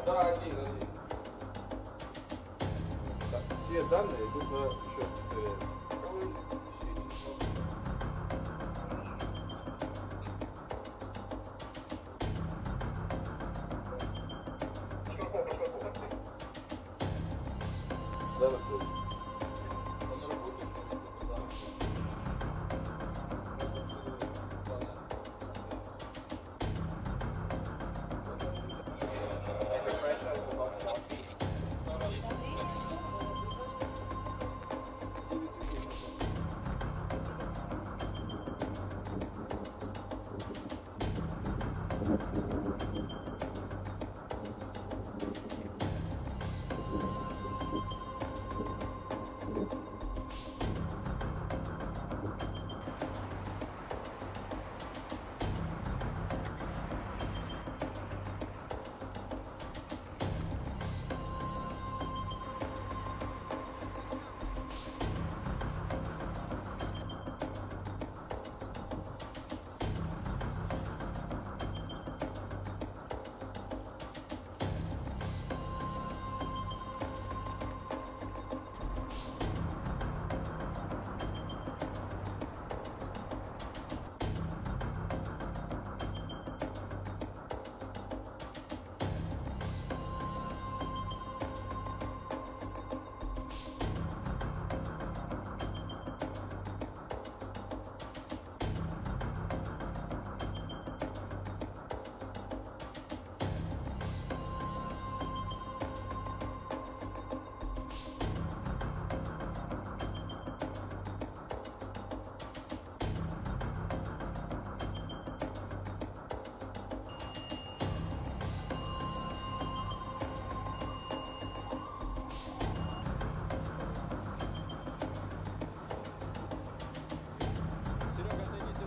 Да, один. Так, все данные идут на счет ТР. Да, находится. Он работает, да.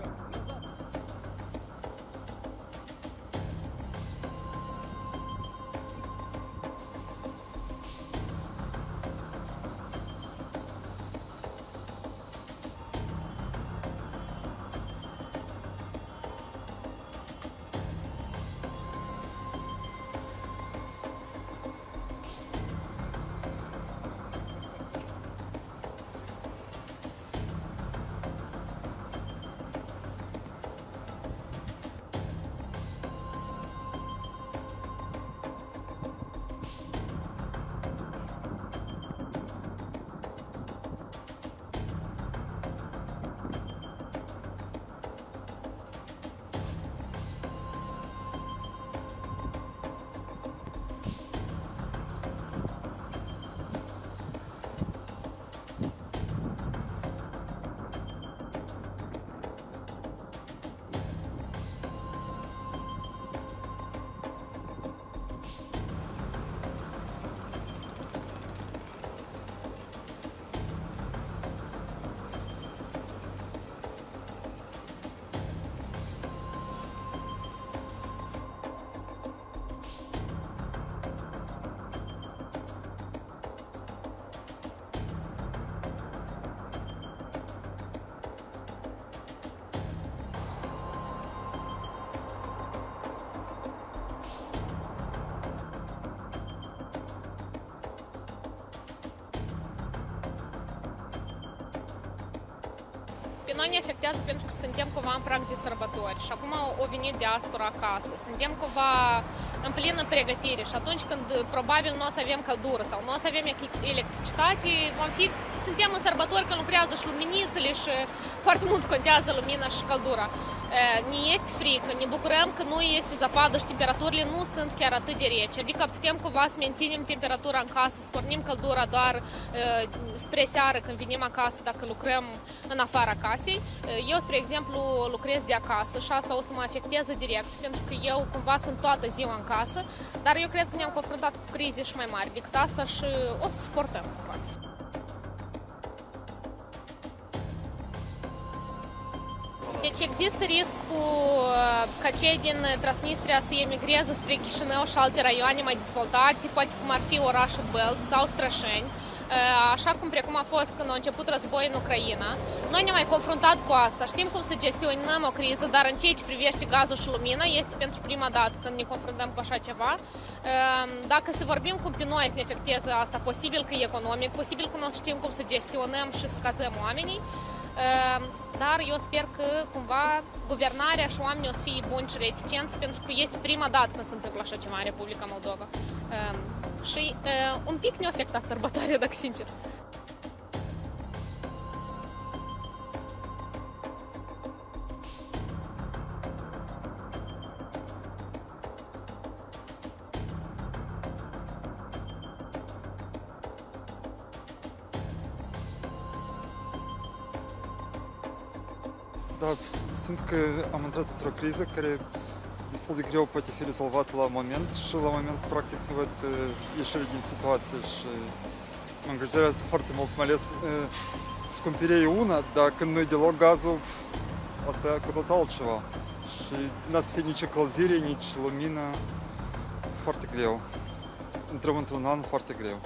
Pe noi ne afectează pentru că suntem cumva în prag de sărbători și acum o venit diaspora acasă, suntem cumva în plină pregătire și atunci când probabil nu o să avem căldură sau nu o să avem electricitate, suntem în sărbători când lucrează și luminițele și foarte mult contează lumina și căldura. Ne este frică, ne bucurăm că nu este zăpadă și temperaturile nu sunt chiar atât de reci, adică putem cumva să menținem temperatura în casă, să pornim căldura doar spre seară când venim acasă dacă lucrăm în afara casei. Eu, spre exemplu, lucrez de acasă și asta o să mă afecteze direct, pentru că eu cumva sunt toată ziua în casă, dar eu cred că ne-am confruntat cu crize și mai mari decât asta și o să suportăm. Deci există riscul ca cei din Transnistria să emigreze spre Chișinău și alte raioane mai dezvoltate, poate cum ar fi orașul Bălți sau Strășeni. așa cum precum a fost când a început războiul în Ucraina. Noi ne-am mai confruntat cu asta, știm cum să gestionăm o criză, dar în ceea ce privește gazul și lumina, este pentru prima dată când ne confruntăm cu așa ceva. Dacă să vorbim cum pe noi să ne afecteze asta, posibil că e economic, posibil că nu știm cum să gestionăm și să cazăm oamenii, dar eu sper că cumva guvernarea și oamenii o să fie buni și reticenți, pentru că este prima dată când se întâmplă așa ceva în Republica Moldova. Și un pic ne-a afectat sărbătoarea, dacă sincer. Da, simt că am intrat într-o criză care destul de greu poate fi rezolvată la moment și la moment practic nu văd ieșire din situație și mă îngrijorează foarte mult, mai ales scumpirea e una, dar când nu e deloc gazul, asta e cu total altceva și n-a să fie nici încălzire, nici lumină, foarte greu. Intrăm într-un an foarte greu.